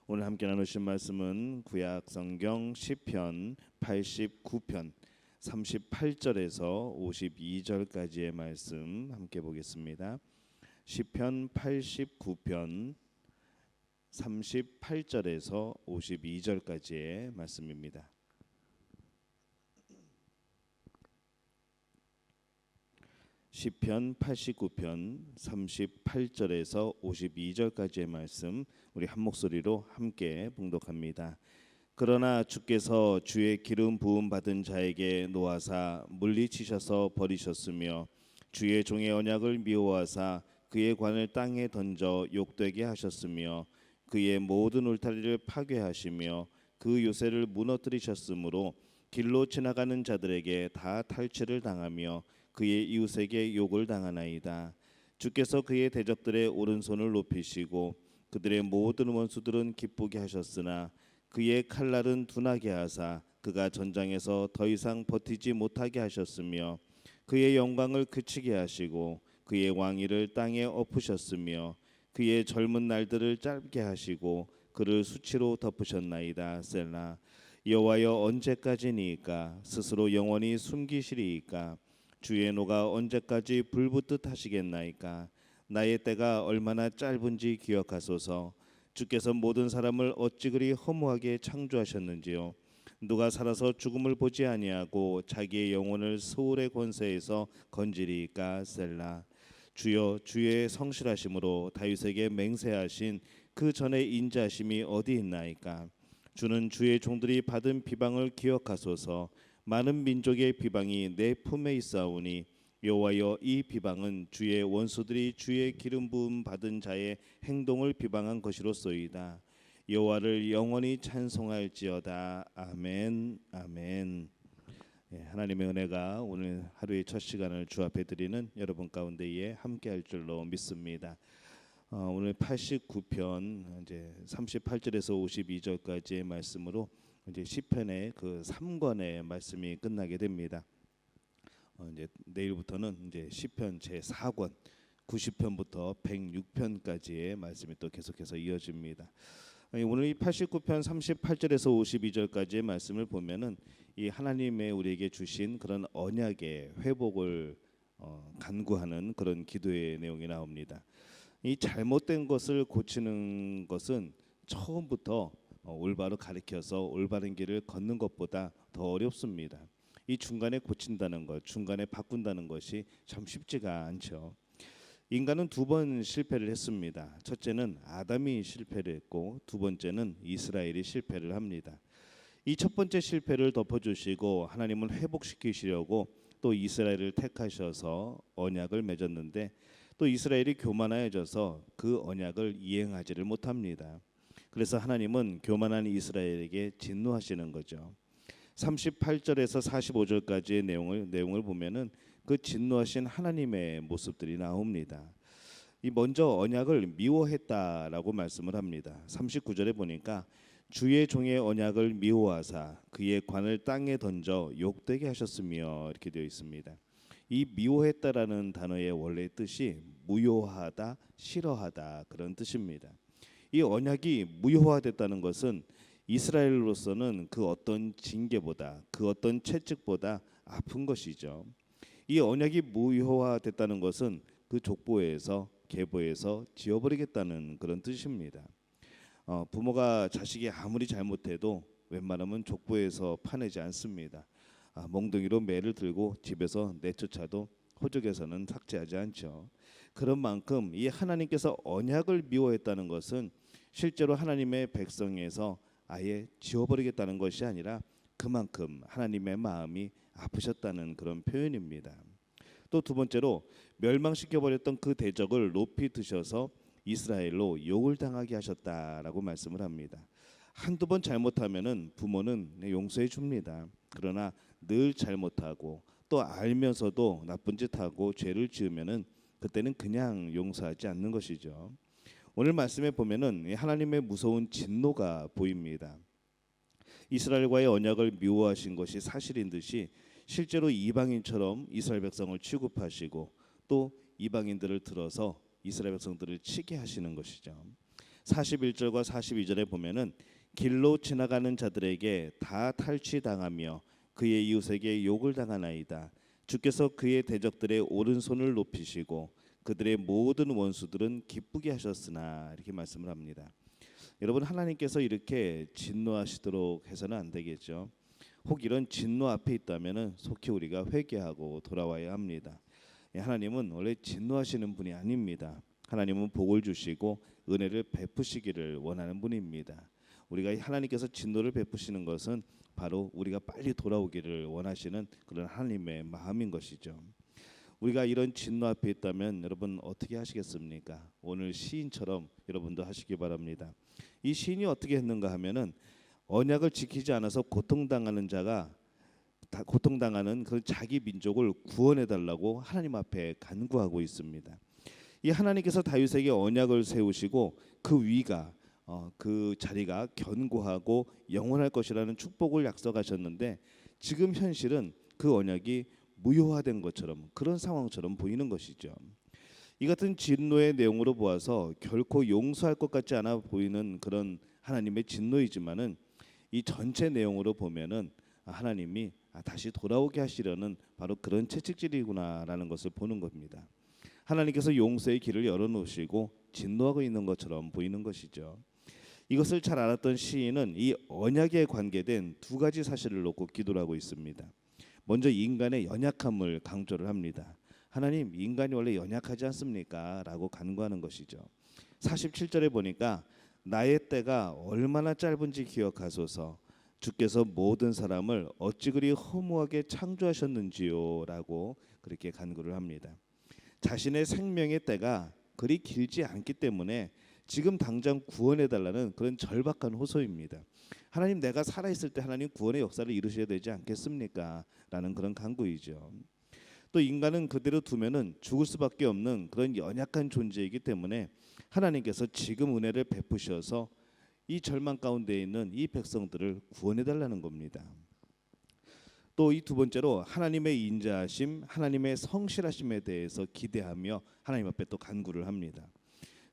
오늘 함께 나누신 말씀은 구약 성경 시편 89편 38절에서 52절까지의 말씀 함께 보겠습니다. 시편 89편 38절에서 52절까지의 말씀입니다. 시편 89편 38절에서 52절까지의 말씀 우리 한 목소리로 함께 봉독합니다. 그러나 주께서 주의 기름 부음 받은 자에게 노하사 물리치셔서 버리셨으며 주의 종의 언약을 미워하사 그의 관을 땅에 던져 욕되게 하셨으며 그의 모든 울타리를 파괴하시며 그 요새를 무너뜨리셨으므로 길로 지나가는 자들에게 다 탈취를 당하며 그의 이웃에게 욕을 당하나이다. 주께서 그의 대적들의 오른손을 높이시고 그들의 모든 원수들은 기쁘게 하셨으나 그의 칼날은 둔하게 하사 그가 전장에서 더 이상 버티지 못하게 하셨으며 그의 영광을 그치게 하시고 그의 왕위를 땅에 엎으셨으며 그의 젊은 날들을 짧게 하시고 그를 수치로 덮으셨나이다. 셀라. 여호와여 언제까지니까 스스로 영원히 숨기시리이까 주의 노가 언제까지 불붙듯 하시겠나이까 나의 때가 얼마나 짧은지 기억하소서. 주께서 모든 사람을 어찌 그리 허무하게 창조하셨는지요. 누가 살아서 죽음을 보지 아니하고 자기의 영혼을 소울의 권세에서 건지리이까. 셀라. 주여 주의 성실하심으로 다윗에게 맹세하신 그 전의 인자심이 어디 있나이까. 주는 주의 종들이 받은 비방을 기억하소서. 많은 민족의 비방이 내 품에 있사오니 여호와여 이 비방은 주의 원수들이 주의 기름 부음 받은 자의 행동을 비방한 것이로소이다. 여호와를 영원히 찬송할지어다. 아멘. 아멘. 하나님의 은혜가 오늘 하루의 첫 시간을 주 앞에 드리는 여러분 가운데에 함께할 줄로 믿습니다. 오늘 89편 이제 38절에서 52절까지의 말씀으로 이제 시편의 그 3권의 말씀이 끝나게 됩니다. 이제 내일부터는 이제 시편 제 4권 90편부터 106편까지의 말씀이 또 계속해서 이어집니다. 오늘 이 89편 38절에서 52절까지의 말씀을 보면은 이 하나님의 우리에게 주신 그런 언약의 회복을 간구하는 그런 기도의 내용이 나옵니다. 이 잘못된 것을 고치는 것은 처음부터 올바로 가르쳐서 올바른 길을 걷는 것보다 더 어렵습니다. 이 중간에 고친다는 것, 중간에 바꾼다는 것이 참 쉽지가 않죠. 인간은 두 번 실패를 했습니다. 첫째는 아담이 실패를 했고 두 번째는 이스라엘이 실패를 합니다. 이 첫 번째 실패를 덮어주시고 하나님은 회복시키시려고 또 이스라엘을 택하셔서 언약을 맺었는데 또 이스라엘이 교만해져서 그 언약을 이행하지를 못합니다. 그래서 하나님은 교만한 이스라엘에게 진노하시는 거죠. 38절에서 45절까지의 내용을 보면은 그 진노하신 하나님의 모습들이 나옵니다. 이 먼저 언약을 미워했다라고 말씀을 합니다. 39절에 보니까 주의 종의 언약을 미워하사 그의 관을 땅에 던져 욕되게 하셨으며 이렇게 되어 있습니다. 이 미워했다라는 단어의 원래 뜻이 무효하다, 싫어하다 그런 뜻입니다. 이 언약이 무효화됐다는 것은 이스라엘로서는 그 어떤 징계보다 그 어떤 채찍보다 아픈 것이죠. 이 언약이 무효화됐다는 것은 그 족보에서 계보에서 지워버리겠다는 그런 뜻입니다. 부모가 자식이 아무리 잘못해도 웬만하면 족보에서 파내지 않습니다. 몽둥이로 매를 들고 집에서 내쫓아도 호적에서는 삭제하지 않죠. 그런 만큼 이 하나님께서 언약을 미워했다는 것은 실제로 하나님의 백성에서 아예 지워버리겠다는 것이 아니라 그만큼 하나님의 마음이 아프셨다는 그런 표현입니다. 또 두 번째로 멸망시켜버렸던 그 대적을 높이 드셔서 이스라엘로 욕을 당하게 하셨다라고 말씀을 합니다. 한두 번 잘못하면은 부모는 용서해 줍니다. 그러나 늘 잘못하고 또 알면서도 나쁜 짓 하고 죄를 지으면은 그때는 그냥 용서하지 않는 것이죠. 오늘 말씀에 보면은 하나님의 무서운 진노가 보입니다. 이스라엘과의 언약을 미워하신 것이 사실인 듯이 실제로 이방인처럼 이스라엘 백성을 취급하시고 또 이방인들을 들어서 이스라엘 백성들을 치게 하시는 것이죠. 41절과 42절에 보면은 길로 지나가는 자들에게 다 탈취당하며 그의 이웃에게 욕을 당하나이다. 주께서 그의 대적들의 오른손을 높이시고 그들의 모든 원수들은 기쁘게 하셨으나, 이렇게 말씀을 합니다. 여러분, 하나님께서 이렇게 진노하시도록 해서는 안 되겠죠. 혹 이런 진노 앞에 있다면은 속히 우리가 회개하고 돌아와야 합니다. 하나님은 원래 진노하시는 분이 아닙니다. 하나님은 복을 주시고 은혜를 베푸시기를 원하는 분입니다. 우리가 하나님께서 진노를 베푸시는 것은 바로 우리가 빨리 돌아오기를 원하시는 그런 하나님의 마음인 것이죠. 우리가 이런 진노 앞에 있다면 여러분 어떻게 하시겠습니까? 오늘 시인처럼 여러분도 하시기 바랍니다. 이 시인이 어떻게 했는가 하면은 언약을 지키지 않아서 고통당하는 자가 고통당하는 그 자기 민족을 구원해 달라고 하나님 앞에 간구하고 있습니다. 이 하나님께서 다윗에게 언약을 세우시고 그 위가 그 자리가 견고하고 영원할 것이라는 축복을 약속하셨는데, 지금 현실은 그 언약이 무효화된 것처럼, 그런 상황처럼 보이는 것이죠. 이 같은 진노의 내용으로 보아서 결코 용서할 것 같지 않아 보이는 그런 하나님의 진노이지만은 이 전체 내용으로 보면은 하나님이 다시 돌아오게 하시려는 바로 그런 채찍질이구나라는 것을 보는 겁니다. 하나님께서 용서의 길을 열어놓으시고 진노하고 있는 것처럼 보이는 것이죠. 이것을 잘 알았던 시인은 이 언약에 관계된 두 가지 사실을 놓고 기도를 하고 있습니다. 먼저 인간의 연약함을 강조를 합니다. 하나님, 인간이 원래 연약하지 않습니까? 라고 간구하는 것이죠. 47절에 보니까 나의 때가 얼마나 짧은지 기억하소서. 주께서 모든 사람을 어찌 그리 허무하게 창조하셨는지요? 라고 그렇게 간구를 합니다. 자신의 생명의 때가 그리 길지 않기 때문에 지금 당장 구원해 달라는 그런 절박한 호소입니다. 하나님, 내가 살아있을 때 하나님 구원의 역사를 이루셔야 되지 않겠습니까? 라는 그런 간구이죠. 또 인간은 그대로 두면은 죽을 수밖에 없는 그런 연약한 존재이기 때문에 하나님께서 지금 은혜를 베푸셔서 이 절망 가운데 있는 이 백성들을 구원해 달라는 겁니다. 또 이 두 번째로 하나님의 인자하심, 하나님의 성실하심에 대해서 기대하며 하나님 앞에 또 간구를 합니다.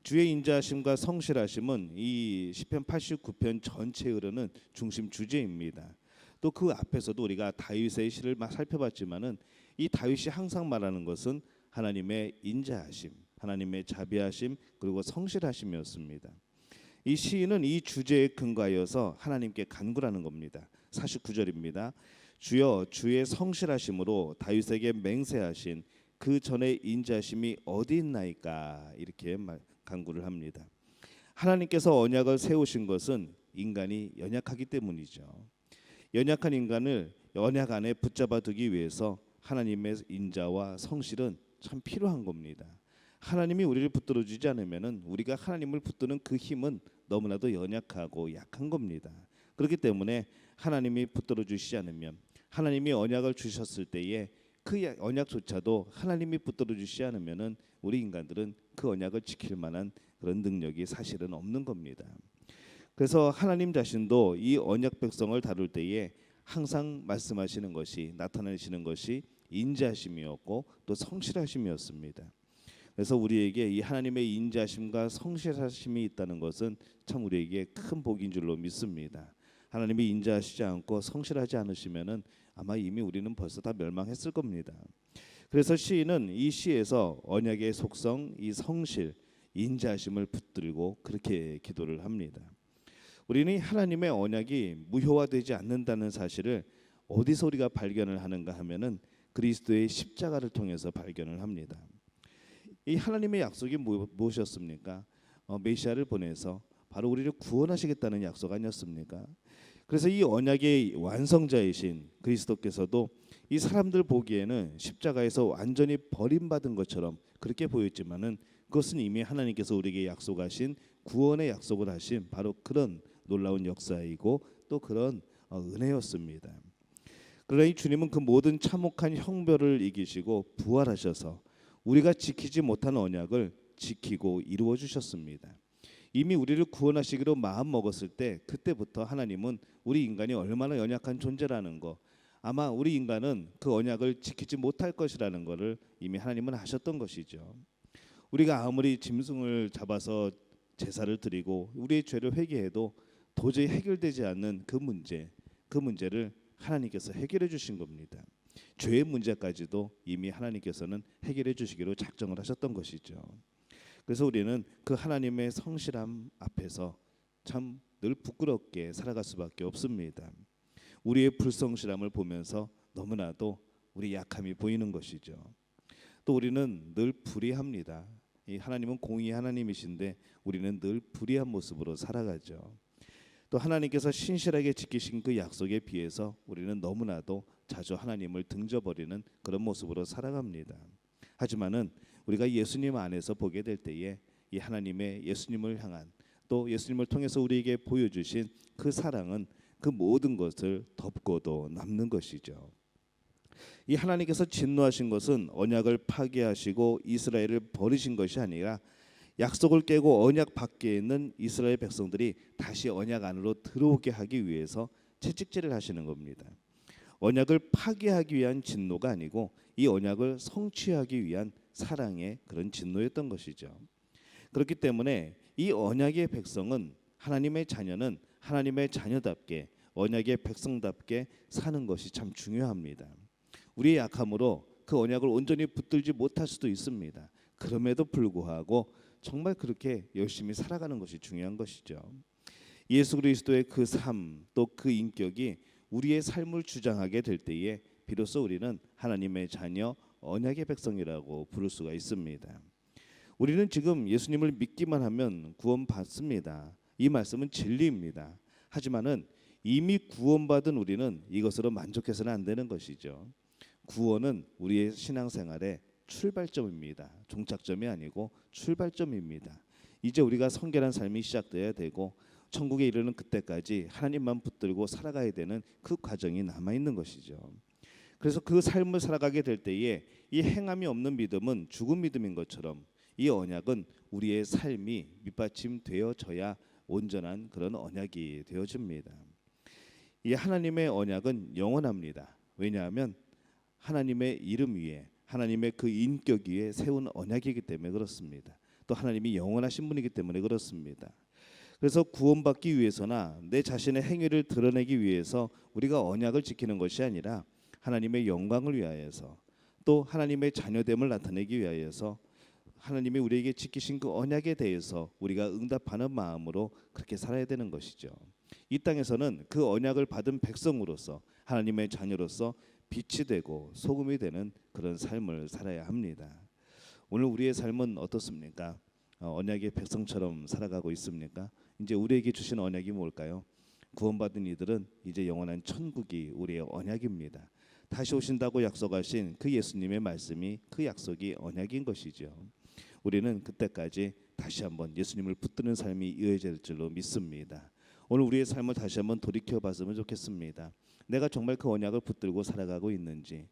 주의 인자하심과 성실하심은 이 시편 89편 전체에 흐르는 중심 주제입니다. 또 그 앞에서도 우리가 다윗의 시를 살펴봤지만은 이 다윗이 항상 말하는 것은 하나님의 인자하심, 하나님의 자비하심, 그리고 성실하심이었습니다. 이 시인은 이 주제에 근거하여서 하나님께 간구하는 겁니다. 49절입니다. 주여, 주의 성실하심으로 다윗에게 맹세하신 그 전의 인자심이 어디 있나이까? 이렇게 간구를 합니다. 하나님께서 언약을 세우신 것은 인간이 연약하기 때문이죠. 연약한 인간을 언약 안에 붙잡아 두기 위해서 하나님의 인자와 성실은 참 필요한 겁니다. 하나님이 우리를 붙들어 주지 않으면은 우리가 하나님을 붙드는 그 힘은 너무나도 연약하고 약한 겁니다. 그렇기 때문에 하나님이 붙들어 주시지 않으면, 하나님이 언약을 주셨을 때에 그 언약조차도 하나님이 붙들어 주시지 않으면은 우리 인간들은 그 언약을 지킬 만한 그런 능력이 사실은 없는 겁니다. 그래서 하나님 자신도 이 언약 백성을 다룰 때에 항상 말씀하시는 것이, 나타내시는 것이 인자하심이었고 또 성실하심이었습니다. 그래서 우리에게 이 하나님의 인자하심과 성실하심이 있다는 것은 참 우리에게 큰 복인 줄로 믿습니다. 하나님이 인자하시지 않고 성실하지 않으시면은 아마 이미 우리는 벌써 다 멸망했을 겁니다. 그래서 시인은 이 시에서 언약의 속성, 이 성실, 인자하심을 붙들고 그렇게 기도를 합니다. 우리는 하나님의 언약이 무효화되지 않는다는 사실을 어디서 우리가 발견을 하는가 하면은 그리스도의 십자가를 통해서 발견을 합니다. 이 하나님의 약속이 무엇이었습니까? 메시아를 보내서 바로 우리를 구원하시겠다는 약속 아니었습니까? 그래서 이 언약의 완성자이신 그리스도께서도 이 사람들 보기에는 십자가에서 완전히 버림받은 것처럼 그렇게 보였지만은 그것은 이미 하나님께서 우리에게 약속하신 구원의 약속을 하신 바로 그런 놀라운 역사이고 또 그런 은혜였습니다. 그러나 이 주님은 그 모든 참혹한 형벌을 이기시고 부활하셔서 우리가 지키지 못한 언약을 지키고 이루어 주셨습니다. 이미 우리를 구원하시기로 마음 먹었을 때 그때부터 하나님은 우리 인간이 얼마나 연약한 존재라는 거, 아마 우리 인간은 그 언약을 지키지 못할 것이라는 것을 이미 하나님은 아셨던 것이죠. 우리가 아무리 짐승을 잡아서 제사를 드리고 우리의 죄를 회개해도 도저히 해결되지 않는 그 문제를 하나님께서 해결해 주신 겁니다. 죄의 문제까지도 이미 하나님께서는 해결해 주시기로 작정을 하셨던 것이죠. 그래서 우리는 그 하나님의 성실함 앞에서 참 늘 부끄럽게 살아갈 수밖에 없습니다. 우리의 불성실함을 보면서 너무나도 우리 약함이 보이는 것이죠. 또 우리는 늘 불의합니다. 이 하나님은 공의 하나님이신데 우리는 늘 불의한 모습으로 살아가죠. 또 하나님께서 신실하게 지키신 그 약속에 비해서 우리는 너무나도 자주 하나님을 등져버리는 그런 모습으로 살아갑니다. 하지만은 우리가 예수님 안에서 보게 될 때에 이 하나님의 예수님을 향한 또 예수님을 통해서 우리에게 보여주신 그 사랑은 그 모든 것을 덮고도 남는 것이죠. 이 하나님께서 진노하신 것은 언약을 파괴하시고 이스라엘을 버리신 것이 아니라 약속을 깨고 언약 밖에 있는 이스라엘 백성들이 다시 언약 안으로 들어오게 하기 위해서 채찍질을 하시는 겁니다. 언약을 파괴하기 위한 진노가 아니고 이 언약을 성취하기 위한 사랑의 그런 진노였던 것이죠. 그렇기 때문에 이 언약의 백성은 하나님의 자녀는 하나님의 자녀답게 언약의 백성답게 사는 것이 참 중요합니다. 우리의 약함으로 그 언약을 온전히 붙들지 못할 수도 있습니다. 그럼에도 불구하고 정말 그렇게 열심히 살아가는 것이 중요한 것이죠. 예수 그리스도의 그 삶 또 그 인격이 우리의 삶을 주장하게 될 때에 비로소 우리는 하나님의 자녀 언약의 백성이라고 부를 수가 있습니다. 우리는 지금 예수님을 믿기만 하면 구원받습니다. 이 말씀은 진리입니다. 하지만은 이미 구원받은 우리는 이것으로 만족해서는 안 되는 것이죠. 구원은 우리의 신앙생활의 출발점입니다. 종착점이 아니고 출발점입니다. 이제 우리가 성결한 삶이 시작돼야 되고 천국에 이르는 그때까지 하나님만 붙들고 살아가야 되는 그 과정이 남아 있는 것이죠. 그래서 그 삶을 살아가게 될 때에 이 행함이 없는 믿음은 죽은 믿음인 것처럼 이 언약은 우리의 삶이 밑받침되어져야 온전한 그런 언약이 되어집니다. 이 하나님의 언약은 영원합니다. 왜냐하면 하나님의 이름 위에 하나님의 그 인격 위에 세운 언약이기 때문에 그렇습니다. 또 하나님이 영원하신 분이기 때문에 그렇습니다. 그래서 구원받기 위해서나 내 자신의 행위를 드러내기 위해서 우리가 언약을 지키는 것이 아니라 하나님의 영광을 위하여서 또 하나님의 자녀됨을 나타내기 위하여서 하나님이 우리에게 지키신 그 언약에 대해서 우리가 응답하는 마음으로 그렇게 살아야 되는 것이죠. 이 땅에서는 그 언약을 받은 백성으로서 하나님의 자녀로서 빛이 되고 소금이 되는 그런 삶을 살아야 합니다. 오늘 우리의 삶은 어떻습니까? 언약의 백성처럼 살아가고 있습니까? 이제 우리에게 주신 언약이 뭘까요? 구원받은 이들은 이제 영원한 천국이 우리의 언약입니다. 다시 오신다고 약속하신 그 예수님의 말씀이 그 약속이 언약인 것이죠. 우리는 그때까지 다시 한번 예수님을 붙드는 삶이 이어질 줄로 믿습니다. 오늘 우리의 삶을 다시 한번 돌이켜봤으면 좋겠습니다. 내가 정말 그 언약을 붙들고 살아가고 있는지,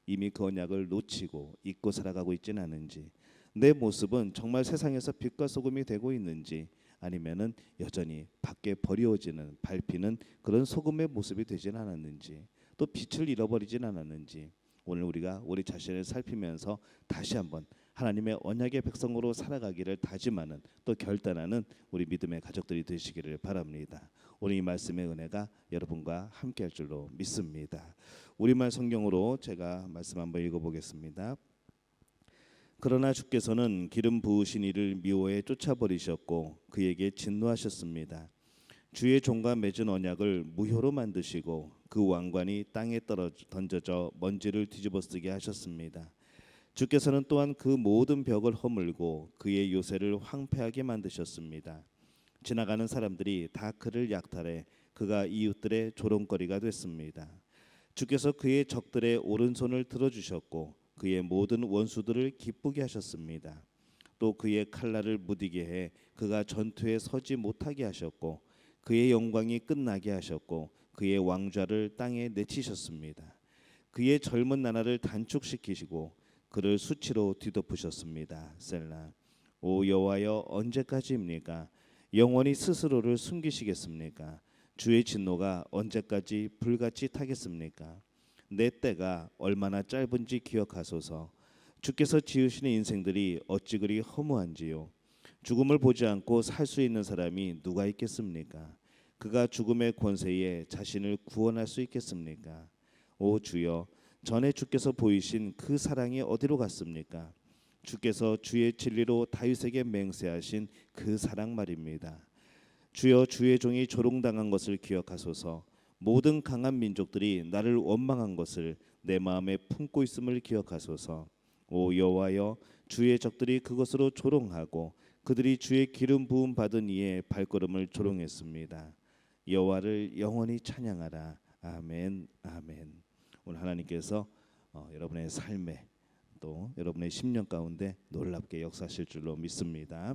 이미 그 언약을 놓치고 잊고 살아가고 있지는 않은지, 내 모습은 정말 세상에서 빛과 소금이 되고 있는지, 아니면은 여전히 밖에 버려지는 밟히는 그런 소금의 모습이 되지는 않았는지, 또 빛을 잃어버리진 않았는지, 오늘 우리가 우리 자신을 살피면서 다시 한번 하나님의 언약의 백성으로 살아가기를 다짐하는 또 결단하는 우리 믿음의 가족들이 되시기를 바랍니다. 오늘 이 말씀의 은혜가 여러분과 함께할 줄로 믿습니다. 우리말 성경으로 제가 말씀 한번 읽어보겠습니다. 그러나 주께서는 기름 부으신 이를 미워해 쫓아버리셨고 그에게 진노하셨습니다. 주의 종과 맺은 언약을 무효로 만드시고 그 왕관이 땅에 던져져 먼지를 뒤집어쓰게 하셨습니다. 주께서는 또한 그 모든 벽을 허물고 그의 요새를 황폐하게 만드셨습니다. 지나가는 사람들이 다 그를 약탈해 그가 이웃들의 조롱거리가 됐습니다. 주께서 그의 적들의 오른손을 들어주셨고 그의 모든 원수들을 기쁘게 하셨습니다. 또 그의 칼날을 무디게 해 그가 전투에 서지 못하게 하셨고 그의 영광이 끝나게 하셨고 그의 왕좌를 땅에 내치셨습니다. 그의 젊은 나날을 단축시키시고 그를 수치로 뒤덮으셨습니다. 셀라. 오 여호와여 언제까지입니까? 영원히 스스로를 숨기시겠습니까? 주의 진노가 언제까지 불같이 타겠습니까? 내 때가 얼마나 짧은지 기억하소서. 주께서 지으시는 인생들이 어찌 그리 허무한지요. 죽음을 보지 않고 살 수 있는 사람이 누가 있겠습니까? 그가 죽음의 권세에 자신을 구원할 수 있겠습니까? 오 주여, 전에 주께서 보이신 그 사랑이 어디로 갔습니까? 주께서 주의 진리로 다윗에게 맹세하신 그 사랑 말입니다. 주여, 주의 종이 조롱당한 것을 기억하소서. 모든 강한 민족들이 나를 원망한 것을 내 마음에 품고 있음을 기억하소서. 오 여호와여, 주의 적들이 그것으로 조롱하고 그들이 주의 기름 부음 받은 이의 발걸음을 조롱했습니다. 여호와를 영원히 찬양하라. 아멘, 아멘. 오늘 하나님께서 여러분의 삶에 또 여러분의 심령 가운데 놀랍게 역사하실 줄로 믿습니다.